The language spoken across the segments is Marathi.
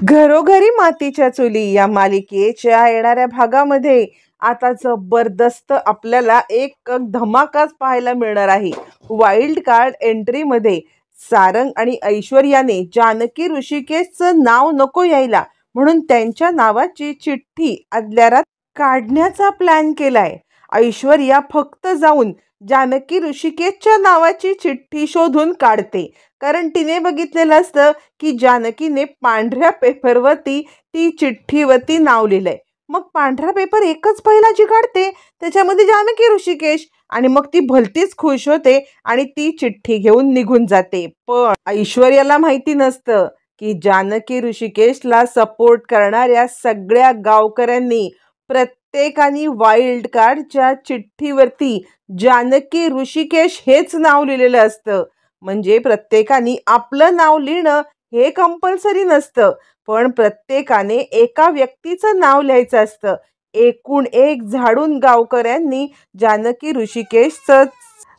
घरोघरी मातीच्या चुली या मालिकेच्या येणाऱ्या भागामध्ये आता जबरदस्त आपल्याला एक धमाकाच पाहायला मिळणार आहे। वाईल्ड कार्ड एंट्रीमध्ये सारंग आणि ऐश्वर्याने जानकी ऋषिकेशचं नाव नको यायला म्हणून त्यांच्या नावाची चिठ्ठी आदल्या रात्री काढण्याचा प्लॅन केलाय। ऐश्वर्या फक्त जाऊन जानकी ऋषिकेशच्या नावाची चिठ्ठी शोधून काढते, कारण तिने बघितलेलं असतं की जानकीने पांढऱ्या पेपरवरती ती चिठ्ठीवरती नाव लिहिलंय। मग पांढरा पेपर एकच पहिला जी काढते त्याच्यामध्ये जानकी ऋषिकेश, आणि मग ती भलतीच खुश होते आणि ती चिठ्ठी घेऊन निघून जाते। पण ऐश्वर्याला माहिती नसतं की जानकी ऋषिकेशला सपोर्ट करणाऱ्या सगळ्या गावकऱ्यांनी प्रत्येकाने वाईल्ड कार्डच्या चिठ्ठीवरती जानकी ऋषिकेश हेच नाव लिहिलेलं असतं। म्हणजे प्रत्येकाने आपलं नाव लिहिणं हे कंपल्सरी नसतं, पण प्रत्येकाने एका व्यक्तीचं नाव लिहायचं असतं। एकूण एक झाडून गावकऱ्यांनी जानकी ऋषिकेशचं,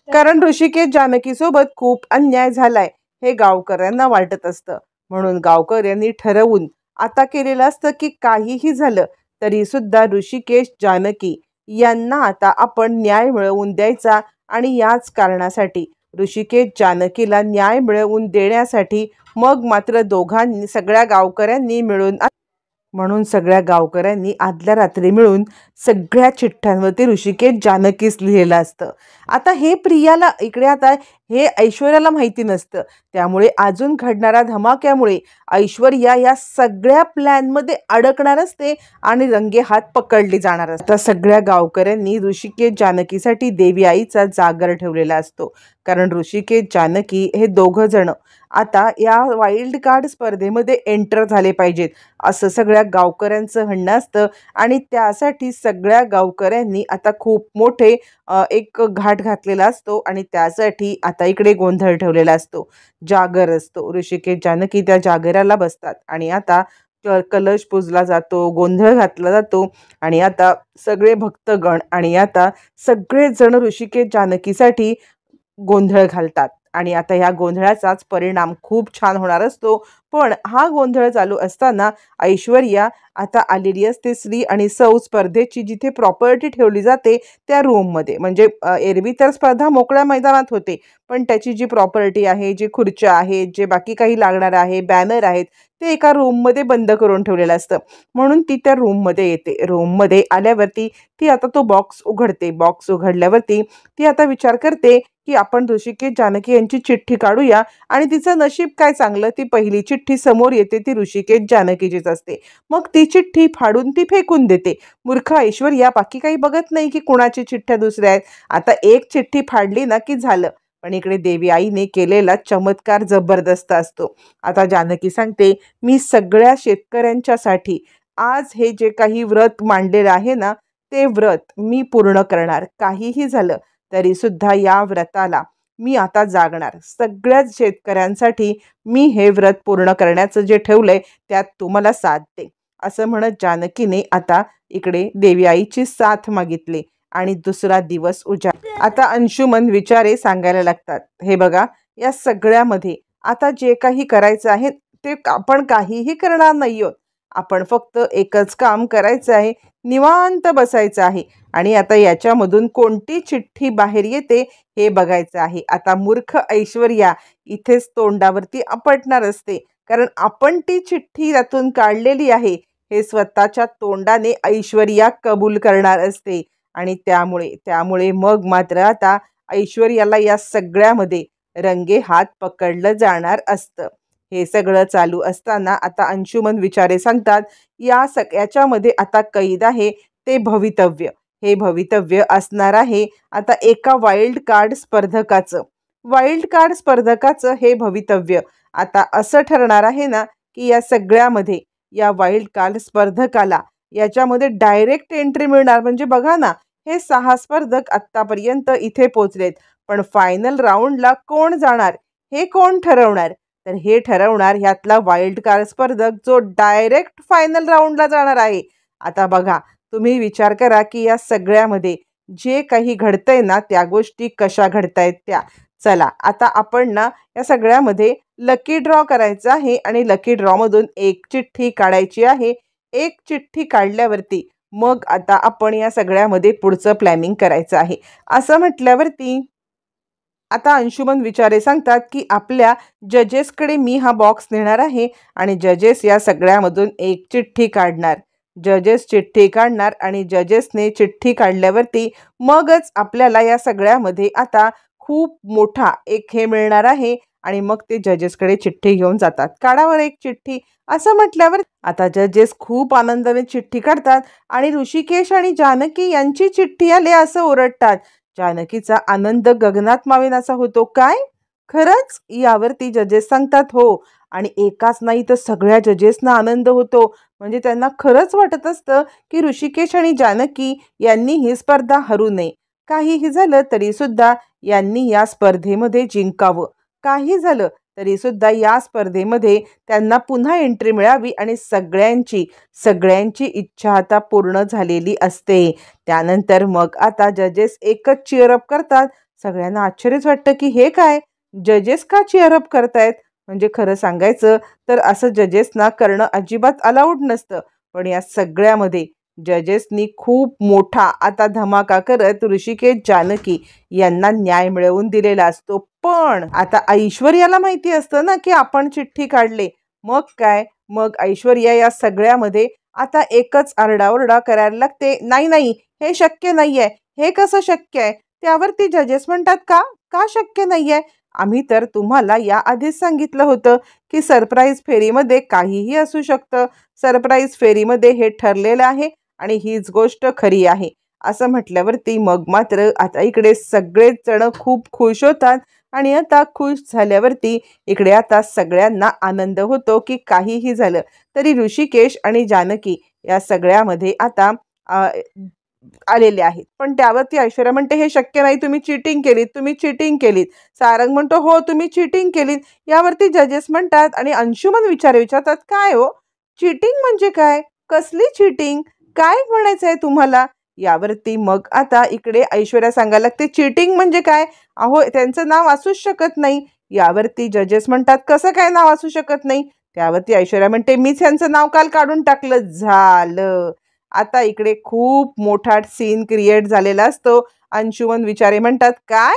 कारण ऋषिकेश जानकी सोबत खूप अन्याय झालाय हे गावकऱ्यांना वाटत असतं। म्हणून गावकऱ्यांनी ठरवून आता केलेलं असतं की काहीही झालं तरी सुद्धा ऋषिकेश जानकी यांना आता आपण न्याय मिळवून द्यायचा, आणि याच कारणासाठी ऋषिकेश जानकीला न्याय मिळवून देण्यासाठी मग मात्र दोघांनी सगळ्या गावकऱ्यांनी मिळून सगळ्या गावकऱ्यांनी आदल्या रात्री मिळून सगळ्या चिठ्ठ्यांवरती ऋषिकेश जानकीच लिहिलेलं असतं। आता हे प्रियाला इकडे आता हे ऐश्वर्याला माहिती नसतं, त्यामुळे अजून घडणाऱ्या धमाक्यामुळे ऐश्वर्या या सगळ्या प्लॅनमध्ये अडकणार असते आणि रंगे हात पकडली जाणार असते। आता सगळ्या गावकऱ्यांनी ऋषिकेश जानकीसाठी देवी आईचा जागर ठेवलेला असतो, कारण ऋषिकेश जानकी हे दोघं जण आता या वाईल्ड कार्ड स्पर्धेमध्ये एंटर झाले पाहिजेत असं सगळ्या गावकऱ्यांचं म्हणणं असतं। आणि त्यासाठी सगळ्या गावकऱ्यांनी आता खूप मोठे एक घाट घातलेला असतो, आणि त्यासाठी आता इकडे गोंधळ ठेवलेला असतो, जागर असतो। ऋषिकेश जानकी त्या जागराला बसतात आणि आता कलश पूजला जातो, गोंधळ घातला जातो, आणि आता सगळे भक्तगण आणि आता सगळे जण ऋषिकेश जानकीसाठी गोंधळ घालतात, आणि आता ह्या गोंधळाचाच परिणाम खूप छान होणार असतो। पण हा गोंधळ चालू असताना ऐश्वर्या आता आलेली असते श्री आणि सौ स्पर्धेची जिथे प्रॉपर्टी ठेवली जाते त्या रूममध्ये। म्हणजे एरवी तर स्पर्धा मोकळ्या मैदानात होते, पण त्याची जी प्रॉपर्टी आहे, जे खुर्च्या आहेत, जे बाकी काही लागणार आहे, बॅनर आहेत, ते एका रूममध्ये बंद करून ठेवलेलं असतं। म्हणून ती त्या रूममध्ये येते। रूममध्ये आल्यावरती ती आता तो बॉक्स उघडते। बॉक्स उघडल्यावरती ती आता विचार करते की आपण ऋषिकेश जानकी यांची चिठ्ठी काढूया, आणि तिचं नशीब काय चांगलं, ती पहिली चिठ्ठी समोर येते ती ऋषिकेश जानकीचीच असते। मग ती चिठ्ठी फाडून ती फेकून देते। मूर्ख ऐश्वर्या बाकी काही बघत नाही की कुणाची चिठ्ठ्या दुसऱ्या आहेत। आता एक चिठ्ठी फाडली ना की झालं। पण इकडे देवी आईने केलेला चमत्कार जबरदस्त असतो। आता जानकी सांगते, मी सगळ्या शेतकऱ्यांच्यासाठी आज हे जे काही व्रत मांडलेलं आहे ना, ते व्रत मी पूर्ण करणार। काहीही झालं तरी सुद्धा या व्रताला मी आता जागणार। सगळ्याच शेतकऱ्यांसाठी मी हे व्रत पूर्ण करण्याचं जे ठेवलंय त्यात तुम्हाला साथ दे, असं म्हणत जानकीने आता इकडे देवी आईची साथ मागितली, आणि दुसरा दिवस उजाड। आता अंशुमन विचारे सांगायला लागतात, हे बघा, या सगळ्यामध्ये आता जे काही करायचं आहे ते आपण काहीही करणार नाही आहोत। आपण फक्त एकच काम करायचं आहे, निवांत बसायचं आहे, आणि आता याच्यामधून कोणती चिठ्ठी बाहेर येते हे बघायचं आहे। आता मूर्ख ऐश्वर्या इथेच तोंडावरती आपटणार असते, कारण आपण ती चिठ्ठी त्यातून काढलेली आहे हे स्वतःच्या तोंडाने ऐश्वर्या कबूल करणार असते, आणि त्यामुळे मग मात्र आता ऐश्वर्याला या सगळ्यामध्ये रंगे हात पकडलं जाणार असतं। हे सगळं चालू असताना आता अंशुमन विचारे सांगतात, याच्यामध्ये आता कैद आहे ते भवितव्य। हे भवितव्य असणार आहे आता एका वाईल्ड कार्ड स्पर्धकाचं। वाईल्ड कार्ड स्पर्धकाचं हे भवितव्य आता असं ठरणार आहे ना की या सगळ्यामध्ये या वाईल्ड कार्ड स्पर्धकाला याच्यामध्ये डायरेक्ट एंट्री मिळणार। म्हणजे बघा ना, हे 6 स्पर्धक आत्तापर्यंत इथे पोहोचलेत, पण फायनल राऊंडला कोण जाणार हे कोण ठरवणार? तर हे ठरवणार ह्यातला वाईल्ड कार्ड स्पर्धक जो डायरेक्ट फायनल राऊंडला जाणार आहे। आता बघा, तुम्ही विचार करा की या सगळ्यामध्ये जे काही घडतंय ना त्या गोष्टी कशा घडतायत त्या, चला आता आपण ना या सगळ्यामध्ये लकी ड्रॉ करायचा आहे आणि लकी ड्रॉमधून एक चिठ्ठी काढायची आहे. एक चिठ्ठी काढल्यावरती मग आता आपण या सगळ्यामध्ये पुढचं प्लॅनिंग करायचं आहे. असं म्हटल्यावरती आता अंशुमन विचारे सांगतात की आपल्या जजेसकडे मी हा बॉक्स नेणार आहे आणि जजेस या सगळ्यामधून एक चिठ्ठी काढणार. जजेस चिठ्ठी काढणार आणि जजेसने चिठ्ठी काढल्यावरती मगच आपल्याला या सगळ्यामध्ये आता खूप मोठा एक हे मिळणार आहे आणि मग ते जजेसकडे चिठ्ठी घेऊन जातात. काढावर एक चिठ्ठी असं म्हटल्यावर आता जजेस खूप आनंदाने चिठ्ठी काढतात आणि ऋषिकेश आणि जानकी यांची चिठ्ठी आली असं ओरडतात. जानकीचा आनंद गगनात मावेनासा होतो. काय खरंच? यावरती जजेस सांगतात हो. आणि एकाच नाही तर सगळ्या जजेसना आनंद होतो. म्हणजे त्यांना खरंच वाटत असतं की ऋषिकेश आणि जानकी यांनी ही स्पर्धा हरू नये. काहीही झालं तरी सुद्धा यांनी या स्पर्धेमध्ये जिंकावं. काही झालं तरी सुद्धा या स्पर्धेमध्ये त्यांना पुन्हा एंट्री मिळावी आणि सगळ्यांची इच्छा आता पूर्ण झालेली असते. त्यानंतर मग आता जजेस एकच चीअरअप करतात. सगळ्यांना आश्चर्यच वाटतं की हे काय, जजेस का चीअरअप करतायत? म्हणजे खरं सांगायचं तर असं जजेसना करणं अजिबात अलाउड नसतं. पण या सगळ्यामध्ये जजेसनी खूप मोठा आता धमाका करत ऋषिकेश जानकी यांना न्याय मिळवून दिलेला असतो. पण आता ऐश्वर्याला माहिती असतं ना की आपण चिठ्ठी काढले. मग काय, मग ऐश्वर्या या सगळ्यामध्ये आता एकच आरडाओरडा करायला लागते. नाही नाही, हे शक्य नाहीये, हे कसं शक्य आहे? त्यावरती जजेस म्हणतात का का शक्य नाहीये? आम्ही तर तुम्हाला या आधीच सांगितलं होतं की सरप्राईज फेरीमध्ये काहीही असू शकतं. सरप्राईज फेरीमध्ये हे ठरलेलं आहे आणि हीच गोष्ट खरी आहे. असं म्हटल्यावरती मग मात्र आता इकडे सगळेच जण खूप खुश होतात आणि आता खुश झाल्यावरती इकडे आता सगळ्यांना आनंद होतो की काहीही झालं तरी ऋषिकेश आणि जानकी या सगळ्यामध्ये आता आलेले आहेत. पण त्यावरती ऐश्वर्या म्हणते हे शक्य नाही, तुम्ही चीटिंग केलीत. सारंग म्हणतो हो तुम्ही चीटिंग केलीत. यावरती जजेस म्हणतात आणि अंशुमन विचारतात काय हो, चीटिंग म्हणजे काय, कसली चीटिंग, काय म्हणायचं आहे तुम्हाला? यावरती मग आता इकडे ऐश्वर्या सांगायला लागते चीटिंग म्हणजे काय, अहो त्यांचं नाव असूच शकत नाही. यावरती जजेस म्हणतात कसं काय नाव असू शकत नाही? त्यावरती ऐश्वर्या म्हणते मीच यांचं नाव काल काढून टाकलं. झालं. आता इकडे खूप मोठा सीन क्रिएट झालेला असतो. अंशुमन विचारे म्हणतात काय,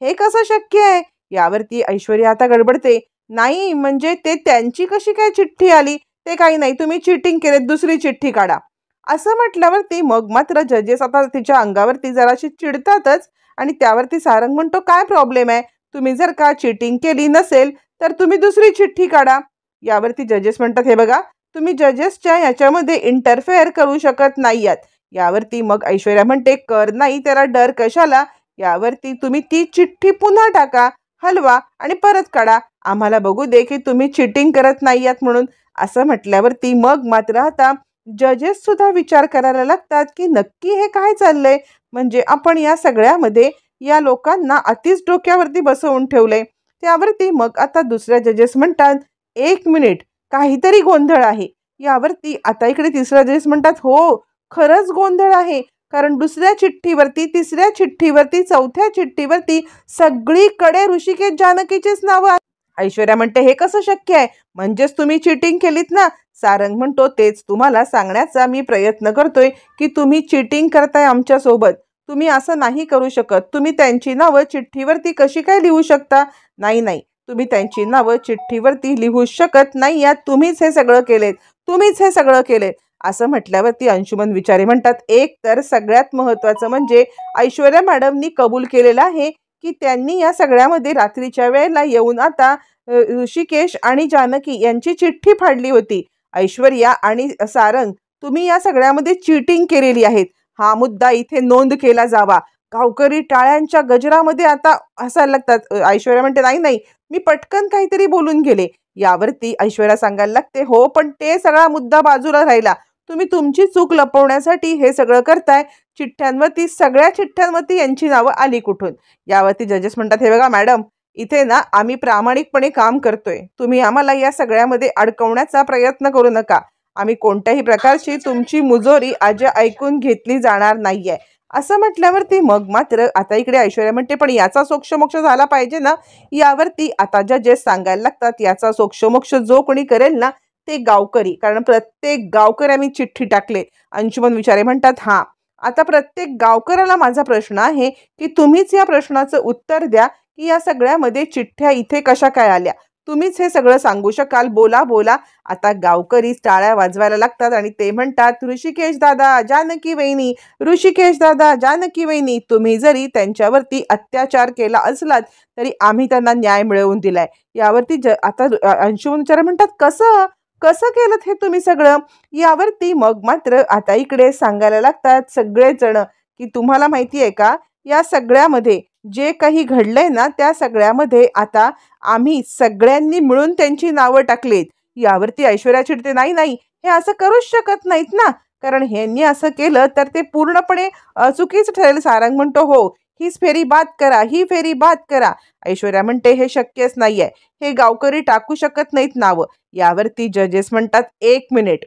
हे कसं शक्य आहे? यावरती ऐश्वर्या आता गडबडते. नाही म्हणजे ते त्यांची कशी काय चिठ्ठी आली? ते काही नाही, तुम्ही चीटिंग केलेत, दुसरी चिठ्ठी काढा. असं म्हटल्यावरती मग मात्र जजेस आता तिच्या अंगावरती जराशी चिडतातच आणि त्यावरती सारंग म्हणतो काय प्रॉब्लेम आहे, तुम्ही जर का चीटिंग केली नसेल तर तुम्ही दुसरी चिठ्ठी काढा. यावरती जजेस म्हणतात हे बघा, तुम्ही जजेसच्या याच्यामध्ये इंटरफेअर करू शकत नाही आहात. यावरती मग ऐश्वर्या म्हणते कर नाही त्याला डर कशाला. यावरती तुम्ही ती चिठ्ठी पुन्हा टाका, हलवा आणि परत काढा, आम्हाला बघू दे की तुम्ही चीटिंग करत नाही आहात म्हणून. असं म्हटल्यावरती मग मात्र आता जजेस सुद्धा विचार करायला लागतात की नक्की हे काय चाललंय. म्हणजे आपण या सगळ्यामध्ये या लोकांना अतिच डोक्यावरती बसवून ठेवलंय. त्यावरती मग आता दुसऱ्या जजेस म्हणतात एक मिनिट, काहीतरी गोंधळ आहे. यावरती आता इकडे तिसऱ्या जजेस म्हणतात हो खरंच गोंधळ आहे, कारण दुसऱ्या चिठ्ठीवरती, तिसऱ्या चिठ्ठीवरती, चौथ्या चिठ्ठीवरती सगळीकडे ऋषिकेश जानकीचेच नावं आहेत. ऐश्वर्या म्हणते हे कसं शक्य आहे, म्हणजेच तुम्ही चीटिंग केलीत ना. सारंग म्हणतो तेच तुम्हाला सांगण्याचा मी प्रयत्न करतोय की तुम्ही चीटिंग करताय आमच्यासोबत. तुम्ही असं नाही करू शकत. तुम्ही त्यांची नावं चिठ्ठीवरती कशी काय लिहू शकता? नाही नाही, तुम्ही त्यांची नावं चिठ्ठीवरती लिहू शकत नाही यात, तुम्हीच हे सगळं केलेत. असं म्हटल्यावरती अंशुमन विचारे म्हणतात एक तर सगळ्यात महत्त्वाचं म्हणजे ऐश्वर्या मॅडमनी कबूल केलेलं आहे की त्यांनी या सगळ्यामध्ये रात्रीच्या वेळेला येऊन आता ऋषिकेश आणि जानकी यांची चिठ्ठी फाडली होती. ऐश्वर्या आणि सारंग तुम्ही या सगळ्यामध्ये चीटिंग केलेली आहे. हा मुद्दा इथे नोंद केला जावा. गावकरी टाळ्यांच्या गजरामध्ये आता हसायला लागतात. ऐश्वर्या म्हणते नाही नाही, मी पटकन काहीतरी बोलून गेले. यावरती ऐश्वर्या सांगायला लागते हो पण ते सगळा मुद्दा बाजूला राहिला. तुम्ही तुमची चूक लपवण्यासाठी हे सगळं करताय. चिठ्ठ्यांवरती, सगळ्या चिठ्ठ्यांवरती यांची नावं आली कुठून? यावरती जजेस म्हणतात हे बघा मॅडम, इथे ना आम्ही प्रामाणिकपणे काम करतोय. तुम्ही आम्हाला या सगळ्यामध्ये अडकवण्याचा प्रयत्न करू नका. आम्ही कोणत्याही प्रकारची तुमची मुजोरी आज ऐकून घेतली जाणार नाहीये. असं म्हटल्यावरती मग मात्र आता इकडे ऐश्वर्या म्हणते, पण याचा सोक्षमोक्ष झाला पाहिजे ना. यावरती आता जजेस सांगायला लागतात, याचा सोक्षमोक्ष जो कोणी करेल ना ते गावकरी, कारण प्रत्येक गावकऱ्यांनी चिठ्ठी टाकले. अंशुमन विचारे म्हणतात, हा आता प्रत्येक गावकऱ्याला माझा प्रश्न आहे की तुम्हीच या प्रश्नाचं उत्तर द्या की या सगळ्यामध्ये चिठ्ठ्या इथे कशा काय आल्या. तुम्हीच हे सगळं सांगू शकाल, बोला बोला. आता गावकरी टाळ्या वाजवायला लागतात आणि ते म्हणतात, ऋषिकेश दादा, जानकी वहिनी, ऋषिकेश दादा, जानकी वहिनी, तुम्ही जरी त्यांच्यावरती अत्याचार केला असलात तरी आम्ही त्यांना न्याय मिळवून दिलाय. यावरती आता अंशुमन विचारे म्हणतात, कसं कसं केलं हे तुम्ही सगळं. यावरती मग मात्र आता इकडे सांगायला लागतात सगळेच जण की तुम्हाला माहिती आहे का, या सगळ्यामध्ये जे काही घडलंय ना त्या सगळ्यामध्ये आता आम्ही सगळ्यांनी मिळून त्यांची नावं टाकलीत. यावरती ऐश्वर्या चिडते, नाही नाही, हे असं करूच शकत नाहीत ना, कारण ह्यांनी असं केलं तर ते पूर्णपणे चुकीचं ठरेल. सारंग म्हणतो, हो, हीच फेरी बाद करा, ही फेरी बाद करा. ऐश्वर्या म्हणते, हे शक्यच नाहीये, हे गावकरी टाकू शकत नाहीत नावं. यावरती जजेस म्हणतात, एक मिनिट,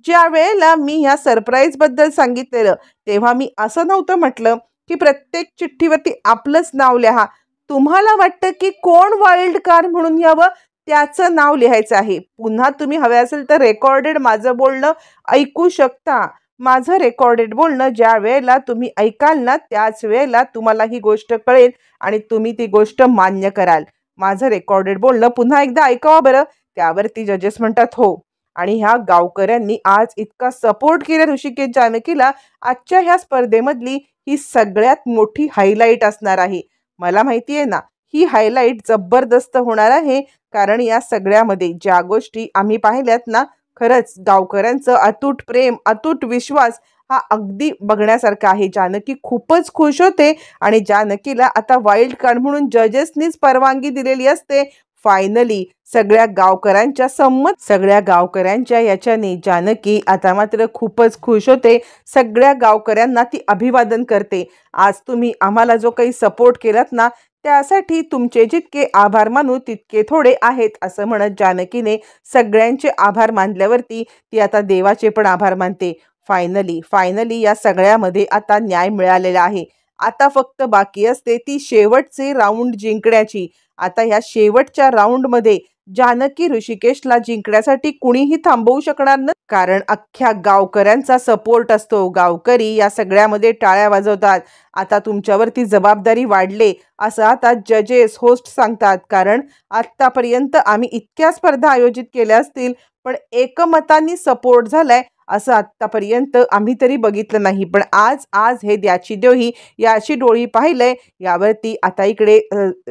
ज्या वेळेला मी ह्या सरप्राईज बद्दल सांगितलेलं तेव्हा मी असं नव्हतं म्हटलं की प्रत्येक चिठ्ठीवरती आपलंच नाव लिहा. तुम्हाला वाटतं की कोण वाईल्ड कार्ड म्हणून यावं त्याचं नाव लिहायचं आहे. पुन्हा तुम्ही हवे असेल तर रेकॉर्डेड माझं बोलणं ऐकू शकता. माझं रेकॉर्डेड बोलणं ज्या वेळेला तुम्ही ऐकाल ना त्याच वेळेला तुम्हाला ही गोष्ट कळेल आणि तुम्ही ती गोष्ट मान्य कराल. माझं रेकॉर्डेड बोलणं पुन्हा एकदा ऐकावा बरं. त्यावरती जजेस म्हणतात, हो. आणि ह्या गावकऱ्यांनी आज इतका सपोर्ट केला ऋषिकेश जानकीला, आजच्या ह्या स्पर्धेमधली ही सगळ्यात मोठी हायलाईट असणार आहे. मला माहिती आहे ना, ही हायलाईट जबरदस्त होणार आहे, कारण या सगळ्यामध्ये ज्या गोष्टी आम्ही पाहिल्यात ना, खरंच गावकऱ्यांचं अतूट प्रेम, अतूट विश्वास हा अगदी बघण्यासारखा आहे. जानकी खूपच खुश होते आणि जानकीला आता वाईल्ड कार्ड म्हणून जजेसनीच परवानगी दिलेली असते. फायनली सगळ्या गावकऱ्यांच्या याच्याने जानकी आता मात्र खूपच खुश होते. सगळ्या गावकऱ्यांना ती अभिवादन करते. आज तुम्ही आम्हाला जो काही सपोर्ट केलात ना त्यासाठी तुमचे जितके आभार मानू तितके थोडे आहेत, असं म्हणत जानकीने सगळ्यांचे आभार मानल्यावरती ती आता देवाचे पण आभार मानते. फायनली या सगळ्यामध्ये आता न्याय मिळालेला आहे. आता फक्त बाकी असते ती शेवटचे राऊंड जिंकण्याची. आता ह्या शेवटच्या राऊंडमध्ये जानकी ऋषिकेशला जिंकण्यासाठी कुणीही थांबवू शकणार नाही, कारण अख्ख्या गावकऱ्यांचा सपोर्ट असतो. गावकरी या सगळ्यामध्ये टाळ्या वाजवतात. आता तुमच्यावरती जबाबदारी वाढले असं आता जजेस होस्ट सांगतात, कारण आत्तापर्यंत आम्ही इतक्या स्पर्धा आयोजित केल्या असतील पण एकमतांनी सपोर्ट झालाय असं आत्तापर्यंत आम्ही तरी बघितलं नाही. पण आज हे द्याची देवही याची डोळी पाहिलंय. यावरती आता इकडे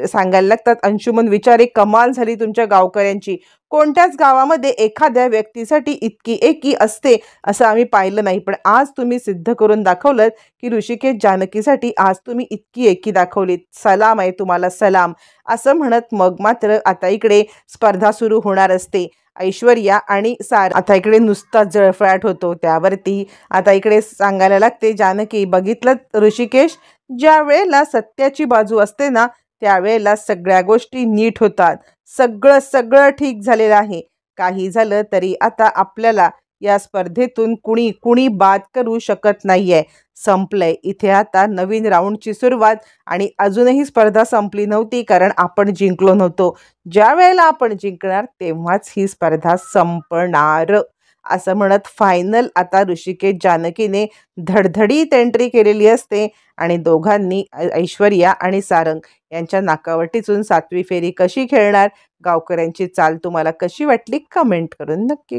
सांगायला लागतात, अंशुमन विचारे, कमाल झाली तुमच्या गावकऱ्यांची. कोणत्याच गावामध्ये एखाद्या व्यक्तीसाठी इतकी एकी असते असं आम्ही पाहिलं नाही, पण आज तुम्ही सिद्ध करून दाखवलं की ऋषिकेश जानकीसाठी आज तुम्ही इतकी एकी दाखवलीत. सलाम आहे तुम्हाला, सलाम. असं म्हणत मग मात्र आता इकडे स्पर्धा सुरू होणार असते. ऐश्वर्या आणि आता इकडे नुसता जळफळाट होतो. त्यावरती आता इकडे सांगायला लागते, जानकी, बघितलं ऋषिकेश, ज्या वेळेला सत्याची बाजू असते ना त्यावेळेला सगळ्या गोष्टी नीट होतात. सगळं ठीक झालेलं आहे. काही झालं तरी आता आपल्याला या स्पर्धेतून कुणी बाद करू शकत नाहीये. संपलंय इथे आता नवीन राऊंडची सुरुवात. आणि अजूनही स्पर्धा संपली नव्हती, कारण आपण जिंकलो नव्हतो. ज्या वेळेला आपण जिंकणार तेव्हाच ही स्पर्धा संपणार. असं म्हणत फायनल आता ऋषिकेश जानकीने धडधडीत एंट्री केलेली असते आणि दोघांनी ऐश्वर्या आणि सारंग यांच्या नाकावटीतून 7वी फेरी कशी खेळणार, गावकऱ्यांची चाल तुम्हाला कशी वाटली कमेंट करून नक्की